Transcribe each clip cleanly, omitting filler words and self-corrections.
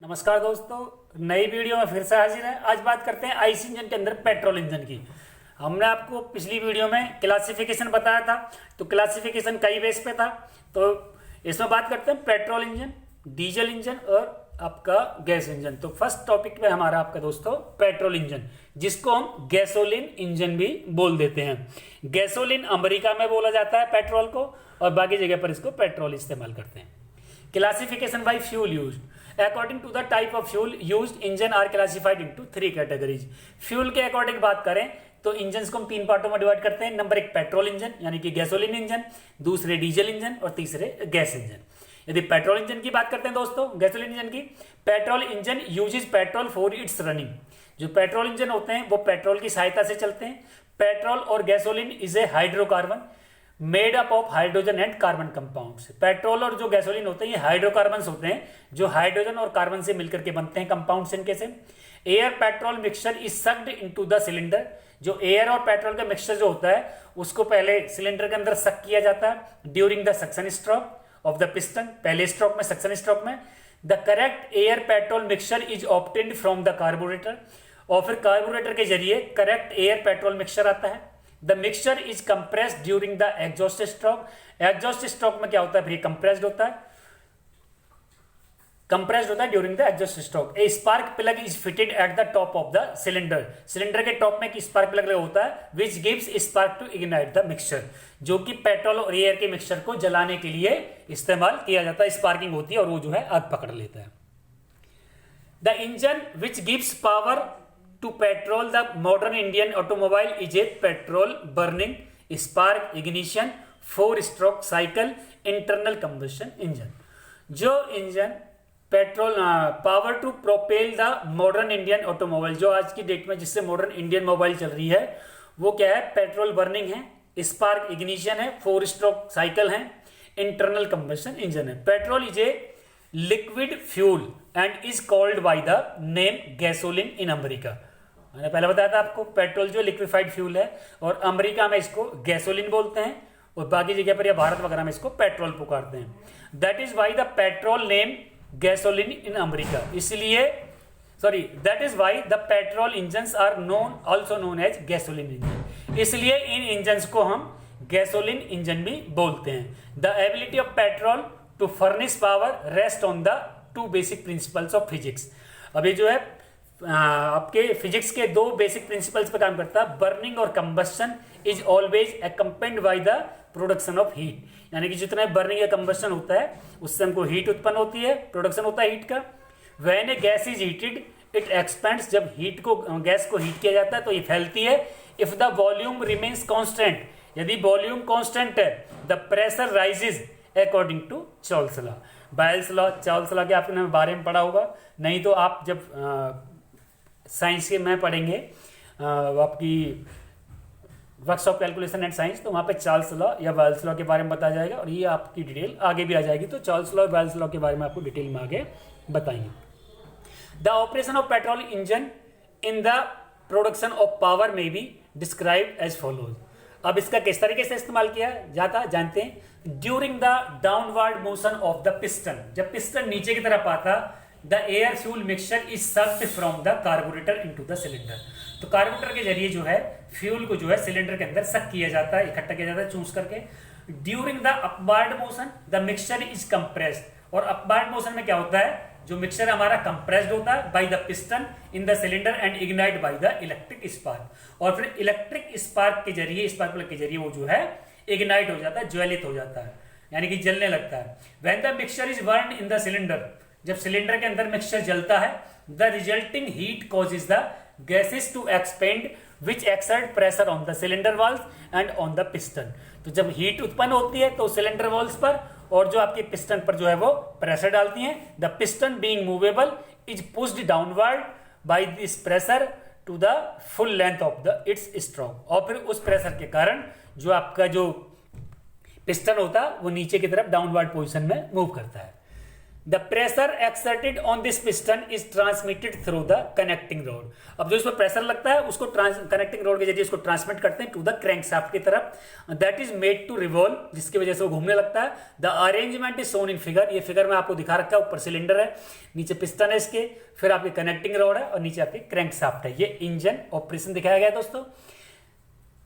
नमस्कार दोस्तों, नई वीडियो में फिर से हाजिर है। आज बात करते हैं आईसी इंजन के अंदर पेट्रोल इंजन की। हमने आपको पिछली वीडियो में क्लासिफिकेशन बताया था, तो क्लासिफिकेशन कई बेस पे था। तो इसमें बात करते हैं पेट्रोल इंजन, डीजल इंजन और आपका गैस इंजन। तो फर्स्ट टॉपिक पे हमारा आपका दोस्तों पेट्रोल इंजन, जिसको हम गैसोलीन इंजन भी बोल देते हैं। गैसोलीन अमेरिका में बोला जाता है पेट्रोल को, और बाकी जगह पर इसको पेट्रोल इस्तेमाल करते हैं। Classification bye fuel used. According to the type of fuel used, engine are classified into 3 categories. Fuel के अकॉर्डिंग बात करें तो इंजन को हम 3 पार्टों में डिवाइड करते हैं। नंबर 1 पेट्रोल इंजन यानी कि गैसोलीन इंजन, दूसरे डीजल इंजन और तीसरे गैस इंजन। यदि पेट्रोल इंजन की बात करते हैं दोस्तों, गैसोलीन इंजन की, petrol engine uses petrol for its running. जो पेट्रोल इंजन होते हैं वो पेट्रोल की सहायता से चलते हैं। पेट्रोल और gasoline is a hydrocarbon made up of hydrogen and carbon compounds. Petrol और जो गैसोलीन होते हैं ये हाइड्रोकार्बन्स होते हैं, जो हाइड्रोजन और कार्बन से मिलकर के बनते हैं कंपाउंड्स इनके से। Air petrol mixture is sucked into the cylinder. जो एयर और पेट्रोल का मिक्सचर जो होता है उसको पहले सिलेंडर के अंदर सक किया जाता है during the suction stroke of the piston. पहले स्ट्रोक में, सक्शन स्ट्रोक में the correct air petrol mixture is obtained from the carburettor, और फिर कार्बोरेटर के जरिए करेक्ट एयर पेट्रोल मिक्सचर आता है। The mixture is compressed during the exhaust stroke. Exhaust stroke में क्या होता है, फिर कंप्रेस्ड होता है, कंप्रेस्ड होता है during the exhaust stroke. A spark plug is fitted at the top of the cylinder. Cylinder के टॉप में एक स्पार्क प्लग होता है which gives spark to ignite the mixture, जो कि पेट्रोल और एयर के मिक्सचर को जलाने के लिए इस्तेमाल किया जाता है। स्पार्किंग होती है और वो जो है आग पकड़ लेता है। The engine which gives power to petrol the modern Indian automobile is a petrol burning spark ignition 4-stroke cycle internal combustion engine। जो engine petrol power to propel the modern Indian automobile, जो आज की date में जिससे modern Indian mobile चल रही है वो क्या है, पेट्रोल बर्निंग है, स्पार्क इग्निशन है, 4-स्ट्रोक साइकिल है, इंटरनल कंबशन इंजन है। Petrol is a liquid fuel and is called by the name gasoline in America. मैंने पहले बताया था आपको, पेट्रोल जो लिक्विफाइड फ्यूल है और अमेरिका में इसको गैसोलीन बोलते हैं, और बाकी जगह पर या भारत वगैरह में इसको पेट्रोल पुकारते हैं। That is why the petrol name gasoline in America. इसलिए that is why the petrol engines are known also known as gasoline engine. इसलिए इन इंजन्स को हम गैसोलीन इंजन भी बोलते हैं। The ability of petrol to furnish power rest on the 2 basic principles of physics. अभी जो है आपके फिजिक्स के 2 बेसिक प्रिंसिपल्स पर काम करता है। बर्निंग और combustion is always accompanied by the production of heat. यानी कि जितना बर्निंग या कंबस्शन होता है उससे हमको हीट उत्पन्न होती है, प्रोडक्शन होता है हीट का। When a gas is heated it expands. जब गैस को हीट किया जाता है तो ये फैलती है। If the volume remains constant, यदि वॉल्यूम कांस्टेंट है, the pressure rises according to Charles law. Boyle's law, Charles law के आपने बारे में पढ़ा होगा, नहीं तो आप जब साइंस के में पढ़ेंगे आपकी वर्कशॉप कैलकुलेशन एंड साइंस, तो वहाँ पे चार्ल्स लॉ या बायल्स लॉ के बारे में बताया जाएगा, और ये आपकी डिटेल आगे भी आ जाएगी। तो चार्ल्स लॉ और बायल्स लॉ के बारे में आपको डिटेल में आगे बताएंगे। The operation of petrol engine in the production of power में बी डिस्क्राइब एज फॉलोज। अब इसका किस तरीके से इस्तेमाल किया जाता जानते हैं। During the downward motion of the piston, जब पिस्टन नीचे की तरफ आता, the air fuel mixture is sucked from the carburettor into the cylinder. तो कार्बोरेटर के जरिए जो है फ्यूल को जो है सिलेंडर के अंदर सक किया जाता है, इकट्ठा किया जाता है चूस करके। During the upward motion the mixture is compressed. और अपवर्ड मोशन में क्या होता है, जो मिक्सचर हमारा कंप्रेस्ड होता है by the piston in the cylinder and ignite bye the electric spark. और फिर इलेक्ट्रिक स्पार्क के जरिए, स्पार्क प्लग के जरिए वो जो है इग्नाइट हो जाता है, ज्वलित हो जाता है, यानी कि जलने लगता है। When the mixture is burned in the cylinder, जब सिलेंडर के अंदर मिक्सचर जलता है, the resulting heat causes the gases to expand which exert pressure on the cylinder walls and on the piston. तो जब हीट उत्पन्न होती है तो सिलेंडर वॉल्स पर और जो आपके पिस्टन पर जो है वो प्रेशर डालती हैं। The piston being movable is pushed downward by this pressure to the full length of the its stroke. और फिर उस प्रेशर के कारण जो आपका जो पिस्टन होता है वो नीचे की तरफ डाउनवर्ड पोजिशन में मूव करता है। The pressure exerted on this piston is transmitted through the connecting rod. अब जो इसमें प्रेशर लगता है उसको कनेक्टिंग रॉड के जरिए उसको ट्रांसमिट करते हैं टू द क्रैंक शाफ्ट की तरफ, that is made to revolve, जिसकी वजह से वो घूमने लगता है। The arrangement is shown in figure, ये फिगर में आपको दिखा रखा है, ऊपर सिलेंडर है, नीचे पिस्टन है इसके, फिर आपके कनेक्टिंग रॉड है और नीचे आपके क्रैंक शाफ्ट है। ये इंजन ऑपरेशन दिखाया गया है दोस्तों।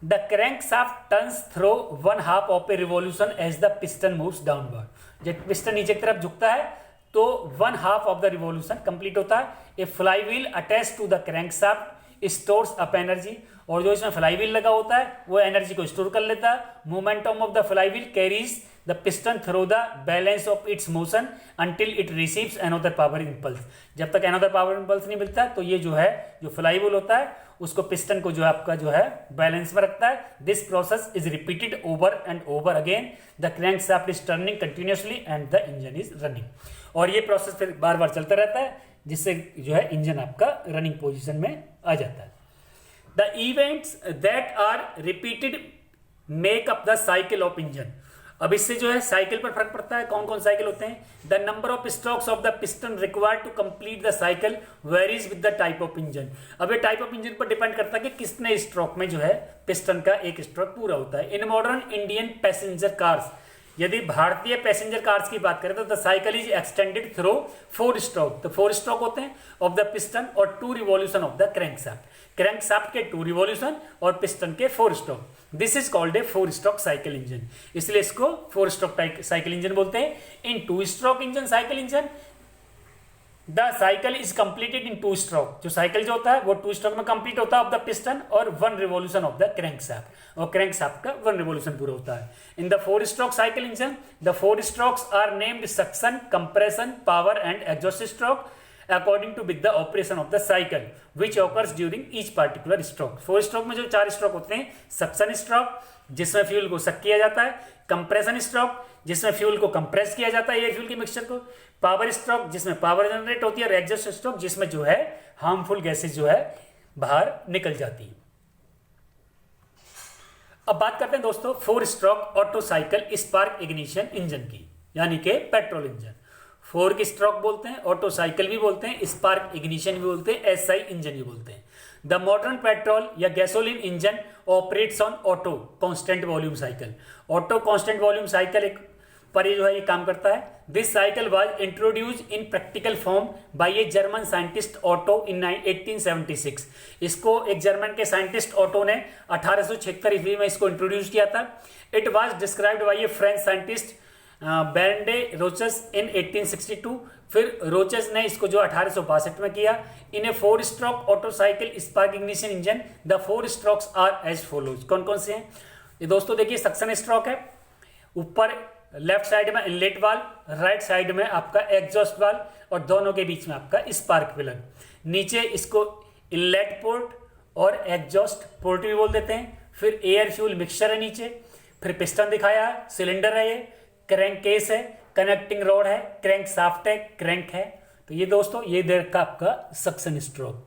The crank shaft turns through 1/2 of a revolution as the piston moves downward. जब पिस्टन नीचे की तरफ झुकता है तो 1/2 ऑफ द रिवॉल्यूशन कंप्लीट होता है। A flywheel attach to the crank shaft stores up energy, और जो इसमें फ्लाई व्हील लगा होता है वो एनर्जी को स्टोर कर लेता है। Momentum of the fly wheel carries the piston through the balance of its motion until it receives another power impulse. जब तक अनदर पावर इम्पल्स नहीं मिलता तो ये जो है जो फ्लाई व्हील होता है उसको पिस्टन को जो है आपका जो है बैलेंस में रखता है। This process is repeated over and over again, the crank shaft is turning continuously and the engine is running. और ये प्रोसेस फिर बार बार चलता रहता है जिससे जो है इंजन आपका रनिंग पोजीशन में आ जाता है। The events that are repeated make up the cycle of engine. अब इससे जो है साइकिल पर फर्क पड़ता है। कौन कौन साइकिल होते हैं? The number of strokes of the piston required to complete the cycle varies with the type of engine. अब ये टाइप ऑफ इंजन पर डिपेंड करता है कि कितने स्ट्रोक में जो है पिस्टन का एक स्ट्रोक पूरा होता है। In modern Indian passenger cars, यदि भारतीय पैसेंजर कार्स की बात करें तो the cycle is extended through 4 stroke. तो 4 स्ट्रोक होते हैं ऑफ द पिस्टन और 2 revolution of the crank shaft. Crank shaft के 2 रिवॉल्यूशन और पिस्टन के 4 stroke. This is called a 4 stroke cycle engine, इसलिए इसको 4 स्ट्रोक साइकिल इंजन बोलते हैं। इन 2 stroke engine cycle engine the cycle is completed in 2 stroke. जो cycle जो होता है वो 2 स्ट्रोक में कंप्लीट होता है ऑफ द पिस्टन और 1 revolution of the crank shaft, और क्रैंक शाफ्ट का 1 रिवॉल्यूशन पूरा होता है। In the 4 stroke cycle engine the 4 strokes are named suction, compression, power and exhaust stroke according to with the operation of the cycle which occurs during each particular stroke। 4 stroke में जो 4 stroke होते हैं, suction stroke जिसमें fuel को सक किया जाता है, कंप्रेशन स्ट्रोक जिसमें फ्यूल को कंप्रेस किया जाता है एयर फ्यूल के मिक्सचर को, पावर स्ट्रोक जिसमें पावर जनरेट होती है, और एग्जॉस्ट स्ट्रोक जिसमें जो है हार्मफुल गैसेज जो है बाहर निकल जाती है। अब बात करते हैं दोस्तों 4 stroke Otto cycle spark ignition engine की, यानी कि पेट्रोल इंजन। 4 की स्ट्रोक बोलते हैं, ऑटो साइकिल भी बोलते हैं, स्पार्क इग्निशन भी बोलते हैं, एसआई इंजन भी बोलते हैं। द मॉडर्न पेट्रोल या gasoline engine operates on Otto constant volume cycle. Otto constant volume cycle एक पर जो है ये काम करता है। This cycle was introduce in practical form by a German scientist Otto in 1876। इसको एक जर्मन के साइंटिस्ट ऑटो ने 1876 ईस्वी में इसको इंट्रोड्यूस किया था। It was described by a French scientist Beau de Rochas in 1862। फिर रोचस ने इसको जो 1862 में किया। In a 4 stroke Otto cycle spark ignition engine the 4 strokes are as follows. कौन कौन से हैं ये दोस्तों? देखिए, सक्शन स्ट्रोक है, ऊपर लेफ्ट साइड में इनलेट वाल्व, राइट साइड में आपका एग्जॉस्ट वाल्व और दोनों के बीच में आपका स्पार्क प्लग। नीचे इसको इनलेट पोर्ट और एग्जॉस्ट पोर्ट भी बोल देते हैं। फिर एयर फ्यूल मिक्सचर है नीचे, फिर पिस्टन दिखाया है, सिलेंडर है, ये क्रैंक केस है, कनेक्टिंग रॉड है, क्रैंक शाफ्ट है, क्रैंक है। तो ये दोस्तों ये देर का आपका सक्शन स्ट्रोक।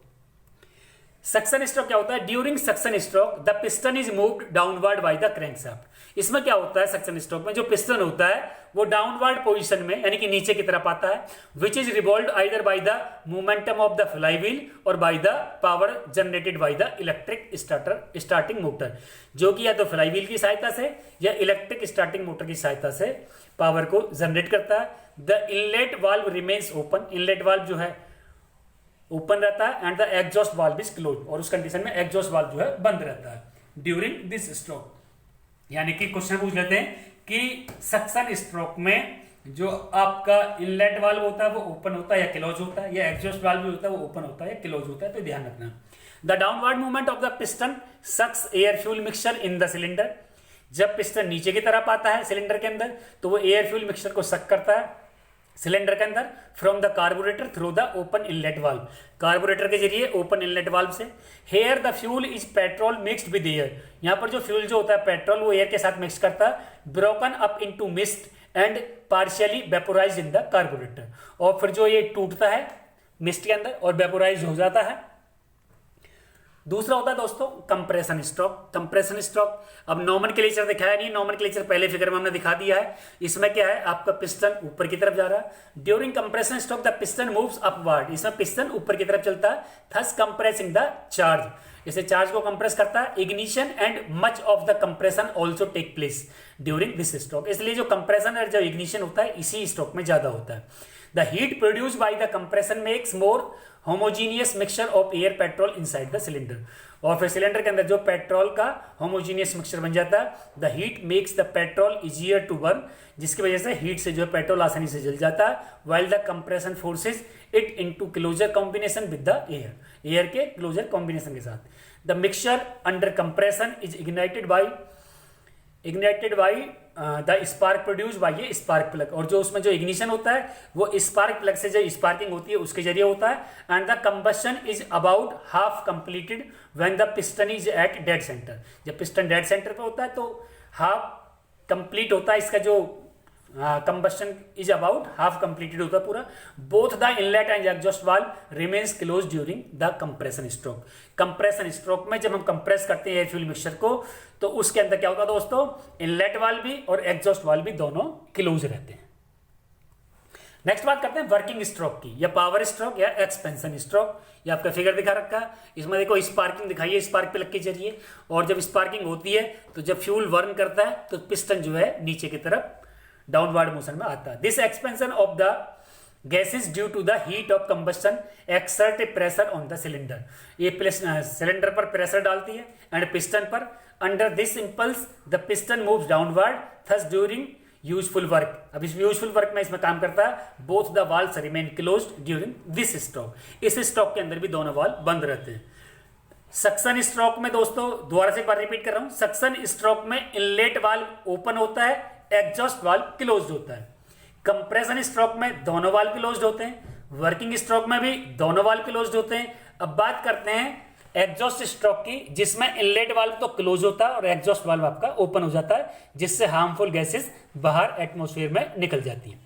सक्शन स्ट्रोक क्या होता है? During suction stroke the piston is moved downward by the crank shaft. इसमें क्या होता है सक्शन स्ट्रोक में? जो पिस्टन होता है वो डाउनवर्ड पोजीशन में यानी कि नीचे की तरफ आता है, which is revolved either by the momentum of the flywheel और by the power generated by the electric starting motor, जो कि या तो फ्लाई व्हील की सहायता से या इलेक्ट्रिक स्टार्टिंग मोटर की सहायता से पावर को जनरेट करता है। The inlet valve remains open, inlet valve जो है ओपन रहता है, and the exhaust valve is close, और उस कंडीशन में एग्जॉस्ट वाल्व जो है बंद रहता है ड्यूरिंग दिस स्ट्रोक। यानी कि क्वेश्चन पूछ लेते हैं कि सक्शन स्ट्रोक में जो आपका इनलेट वाल्व होता है वो ओपन होता है या क्लोज होता है, या एग्जॉस्ट वाल्व भी होता है वो ओपन होता है या क्लोज होता है, तो ध्यान रखना। The downward movement of the piston sucks air fuel mixture in the cylinder. जब पिस्टन नीचे की तरफ आता है सिलेंडर के अंदर तो वो एयर फ्यूल मिक्सचर को सक करता है सिलेंडर के अंदर from the carburettor through the open inlet valve, carburettor के जरिए ओपन इनलेट वाल्व से। Here the fuel is petrol mixed with air, यहाँ पर जो फ्यूल जो होता है पेट्रोल वो एयर के साथ मिक्स करता है, broken up into mist and partially vaporised in the carburettor, और फिर जो ये टूटता है मिस्ट के अंदर और वेपोराइज हो जाता है। दूसरा होता है दोस्तों कंप्रेशन स्ट्रोक। कंप्रेशन स्ट्रोक अब नोमेनक्लेचर दिखाया नहीं, नोमेनक्लेचर पहले फिगर में हमने दिखा दिया है। इसमें क्या है, आपका पिस्टन ऊपर की तरफ जा रहा है। During compression stroke the piston moves upward, इसमें पिस्टन ऊपर की तरफ चलता है, थस कंप्रेसिंग द चार्ज, इसे चार्ज को कंप्रेस करता है। Ignition and much of the compression also take place during this stroke, इसलिए जो कंप्रेशन और जो इग्निशन होता है इसी स्ट्रोक में ज्यादा होता है। The heat produce by the compression makes more homogeneous mixture of air petrol inside the cylinder, और फिर सिलेंडर के अंदर जो पेट्रोल का होमोजीनियस मिक्सचर बन जाता है। The heat makes the petrol easier to burn, जिसकी वजह से हीट से जो है पेट्रोल आसानी से जल जाता है। While the compression forces it into closer combination with the air, air के क्लोजर कॉम्बिनेशन के साथ। The mixture under compression is ignited by the spark produce by ये स्पार्क प्लग, और जो उसमें जो इग्निशन होता है वो स्पार्क प्लग से जो स्पार्किंग होती है उसके जरिए होता है। And the combustion is about half completed when the piston is at dead centre, जब पिस्टन डेड सेंटर पे होता है तो हाफ कंप्लीट होता है इसका जो combustion is about half completed होता है पूरा। Both the inlet and exhaust valve remains close during the compression stroke. Compression stroke में जब हम कंप्रेस करते हैं एयर फ्यूल मिक्सचर को तो उसके अंदर क्या होता है दोस्तों, इनलेट वाल्व भी और एग्जॉस्ट वाल्व भी दोनों क्लोज रहते हैं। नेक्स्ट बात करते हैं वर्किंग स्ट्रोक की, या पावर स्ट्रोक या एक्सपेंशन स्ट्रोक। ये आपका फिगर दिखा रखा है, इसमें देखो स्पार्किंग दिखाई है स्पार्क प्लग के जरिए, और जब स्पार्किंग होती है तो जब फ्यूल बर्न करता है तो पिस्टन जो है नीचे की तरफ डाउनवर्ड मोशन में आता है। This expansion of the gases due to the heat of combustion exert pressure on the cylinder, ये सिलेंडर पर प्रेशर डालती है एंड पिस्टन पर। Under this impulse the piston moves downward thus during useful work, अब इस useful work में इसमें काम करता है। Both the valves remain closed during this stroke, इस स्ट्रोक के अंदर भी दोनों वाल्व बंद रहते हैं। सक्शन स्ट्रोक में दोस्तों दोबारा से एक बार रिपीट कर रहा हूं, सक्शन स्ट्रोक में इनलेट वाल्व ओपन होता है, एग्जॉस्ट वाल्व क्लोज्ड होता है। कंप्रेशन स्ट्रोक में दोनों वाल्व क्लोज्ड होते हैं, वर्किंग स्ट्रोक में भी दोनों वाल्व क्लोज्ड होते हैं। अब बात करते हैं एग्जॉस्ट स्ट्रोक की, जिसमें इनलेट वाल्व तो क्लोज होता है और एग्जॉस्ट वाल्व आपका ओपन हो जाता है, जिससे हार्मफुल गैसेस बाहर एटमॉस्फेयर में निकल जाती है।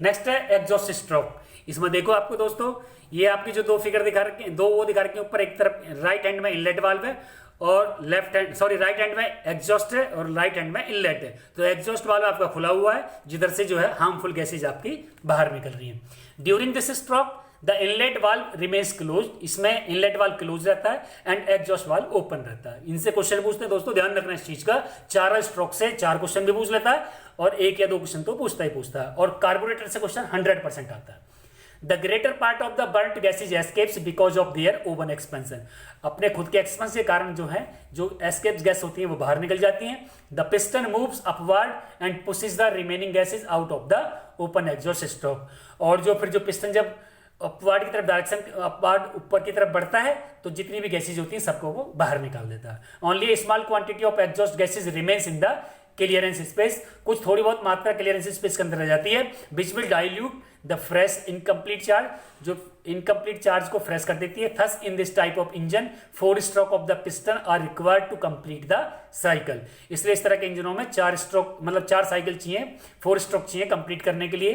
नेक्स्ट है एग्जॉस्ट स्ट्रोक। इसमें देखो आपको दोस्तों, ये आपकी जो दो फिगर दिखा रखे हैं, दो वो दिखा रखे हैं, ऊपर एक तरफ राइट हैंड में इनलेट वाल्व है और राइट हैंड में एग्जॉस्ट है और राइट हैंड में इनलेट है। तो एग्जॉस्ट वाल्व आपका खुला हुआ है, जिधर से जो है हार्मफुल गैसेज आपकी बाहर निकल रही है। During this stroke the inlet valve remains close, इसमें इनलेट वाल्व क्लोज रहता है एंड एग्जॉस्ट वाल्व ओपन रहता है। इनसे क्वेश्चन पूछते हैं दोस्तों, ध्यान रखना इस चीज का, 4 स्ट्रोक से 4 क्वेश्चन भी पूछ लेता है और 1 या 2 क्वेश्चन तो पूछता है, और कार्बोरेटर से क्वेश्चन 100% आता है। The greater part of the burnt gases escapes because of their own expansion, अपने खुद के एक्सपेंस के कारण जो है जो एस्केप्स गैस होती है वो बाहर निकल जाती हैं। The piston moves upward and pushes the remaining gases out of the open exhaust stroke, और जो फिर जो पिस्टन जब अपवर्ड की तरफ डायरेक्शन अपवर्ड ऊपर की तरफ बढ़ता है तो जितनी भी गैसेज होती हैं सबको वो बाहर निकाल देता है। Only small quantity of exhaust gases remains in the clearance space, कुछ थोड़ी बहुत मात्रा क्लियरेंस स्पेस के अंदर रह जाती है, which will dilute the fresh incomplete charge, जो इनकम्प्लीट चार्ज को फ्रेश कर देती है। Thus in this type of engine 4 stroke of the piston are required to complete the cycle, इसलिए इस तरह के इंजनों में 4 स्ट्रोक मतलब 4 साइकिल चाहिए, 4 स्ट्रोक चाहिए कंप्लीट करने के लिए।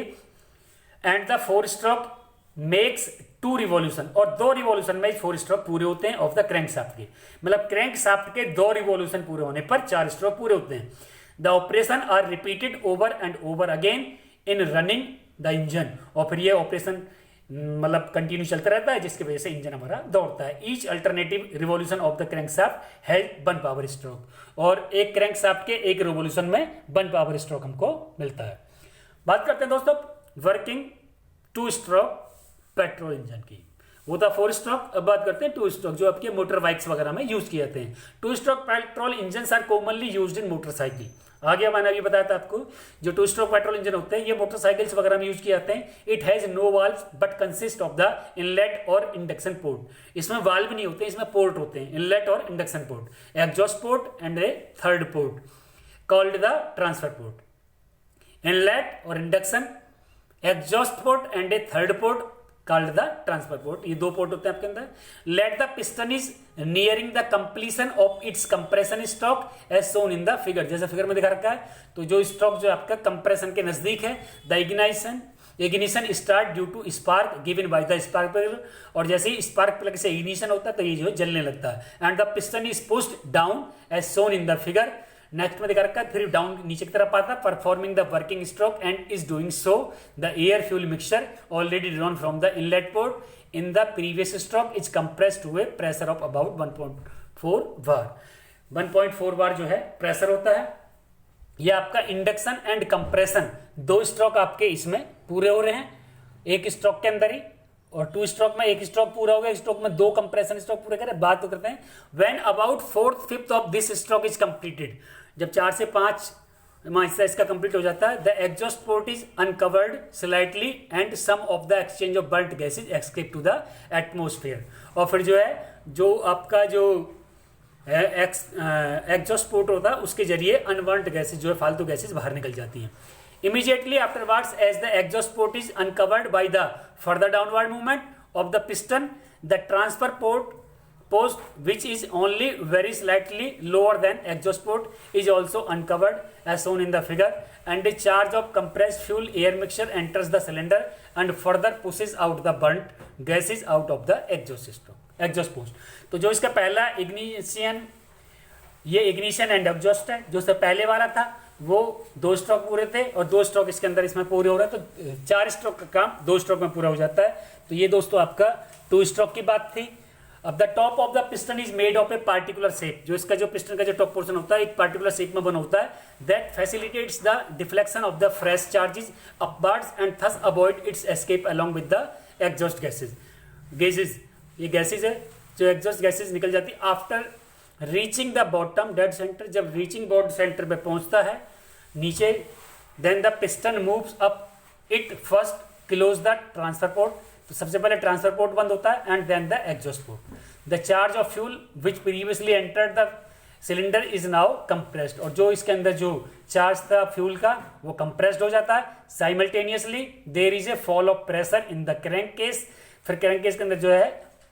And the 4 stroke makes 2 revolution, और 2 रिवॉल्यूशन में 4 स्ट्रोक पूरे होते हैं ऑफ द क्रैंक शाफ्ट के, मतलब क्रैंक शाफ्ट के 2 रिवॉल्यूशन पूरे होने पर 4 स्ट्रोक पूरे होते हैं। The operation are repeated over and over again in running the engine, और फिर ये ऑपरेशन मतलब कंटिन्यू चलता रहता है, जिसकी वजह से इंजन हमारा दौड़ता है। Each alternative revolution of the crank shaft has 1 power stroke, और एक क्रैंक शाफ्ट के एक रिवॉल्यूशन में 1 पावर स्ट्रोक हमको मिलता है। बात करते हैं दोस्तों वर्किंग 2 स्ट्रोक पेट्रोल इंजन की, वो था 4 स्ट्रोक। अब बात करते हैं 2 स्ट्रोक, जो आपके मोटर बाइक्स वगैरह में यूज किए जाते हैं। 2 stroke petrol engine are commonly used in motorcycle, आगे मैंने अभी बताया था आपको, जो 2 स्ट्रोक पेट्रोल इंजन होते हैं ये मोटरसाइकिल्स वगैरह में यूज किए जाते हैं। It has no valves but consist of the inlet और इंडक्शन पोर्ट, इसमें वाल्व नहीं होते, इसमें पोर्ट होते हैं, इनलेट और induction port, exhaust port and a third port called the transfer port. Inlet और induction, exhaust port and a third port called the transfer port, ये 2 पोर्ट होते हैं आपके अंदर। Let the piston is nearing the completion of its compression stroke as Son in the figure, जैसे figure में दिखा रखा है, तो जो स्ट्रोक जो आपका कंप्रेशन के नजदीक है, the ignition ignition start due to spark given by the spark plug, और जैसे ही स्पार्क प्लग से इग्निशन होता है तो ये जो है जलने लगता है। And the piston is pushed down as shown in the figure, next में दिखा रखा है, फिर डाउन नीचे की तरफ आता है, performing the working stroke and is doing so the air fuel mixture already drawn from the inlet port in the previous stroke is compressed to a pressure of about 1.4 bar. 1.4 bar जो है pressure होता है। ये आपका induction and compression दो stroke आपके इसमें पूरे हो रहे हैं, एक स्ट्रोक के अंदर ही, और 2 स्ट्रोक में एक स्ट्रोक पूरा हो गया, स्ट्रोक में 2 कंप्रेशन स्ट्रोक पूरे करें। बात तो करते हैं when about 4/5 of this stroke is completed, जब 4 से 5 हिस्सा इसका कंप्लीट हो जाता है, the exhaust port is uncovered slightly and some of the exchange of burnt gases escape to the atmosphere. और फिर जो है जो आपका जो एग्जॉस्ट पोर्ट होता है उसके जरिए अनवर्न्ट गैसेज जो है फालतू गैसेज बाहर निकल जाती हैं। Immediately afterwards, as the exhaust port is uncovered by the further downward movement of the piston, the transfer port post, which is only very slightly lower than exhaust port, is also uncovered as shown in the figure, and a charge of compressed fuel air mixture enters the cylinder and further pushes out the burnt gases out of the exhaust post. तो जो इसका पहला ignition, ये ignition and exhaust है, जो इससे पहले वाला था वो 2 स्ट्रोक पूरे थे और 2 स्ट्रोक इसके अंदर इसमें पूरे हो रहा है, तो 4 स्ट्रोक का काम 2 स्ट्रोक में पूरा हो जाता है। तो ये दोस्तों आपका 2 स्ट्रोक की बात थी। अब the top of the piston is made of a particular shape, जो इसका जो पिस्टन का जो टॉप पोर्शन होता है एक पार्टिकुलर शेप में बना होता है, that facilitates the deflection of the fresh charges upwards and thus avoid its escape along with the exhaust gases. ये गैसेज है जो एग्जॉस्ट गैसेज निकल जाती है after reaching the bottom dead centre, जब रीचिंग बॉड सेंटर पे पहुंचता है नीचे, then the piston moves up, it first close the transfer port, तो सबसे पहले ट्रांसफर पोर्ट बंद होता है, and then the exhaust port. The charge of fuel which previously entered the cylinder is now compressed, और जो इसके अंदर जो चार्ज था फ्यूल का वो कंप्रेस्ड हो जाता है। Simultaneously there is a fall of pressure in the crank case, फिर क्रैंक केस के अंदर जो है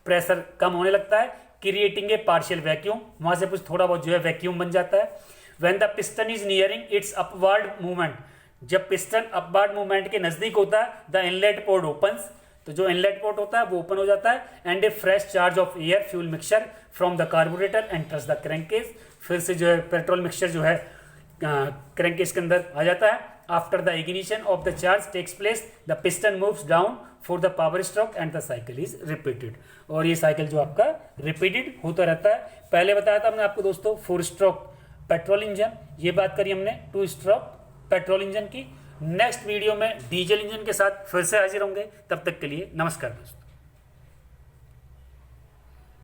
प्रेशर कम होने लगता है, क्रिएटिंग ए पार्शियल वैक्यूम, वहां से कुछ थोड़ा बहुत जो है वैक्यूम बन जाता है। When the piston is nearing it's upward movement, जब पिस्टन अपवर्ड मूवमेंट के नजदीक होता है, द इनलेट पोर्ट ओपन्स, तो जो इनलेट पोर्ट होता है वो ओपन हो जाता है, and A fresh charge of air fuel mixture from the carburettor enters the crankcase, फिर से जो है पेट्रोल मिक्सचर जो है क्रैंककेस के अंदर आ जाता है। After the ignition of the charge takes place, the piston moves down for the power stroke and the cycle is repeated, और ये साइकिल जो आपका रिपीटेड होता रहता है। पहले बताया था हमने आपको दोस्तों 4 स्ट्रोक पेट्रोल इंजन, ये बात करी हमने 2 स्ट्रोक पेट्रोल इंजन की। नेक्स्ट वीडियो में डीजल इंजन के साथ फिर से हाजिर होंगे, तब तक के लिए नमस्कार दोस्तों।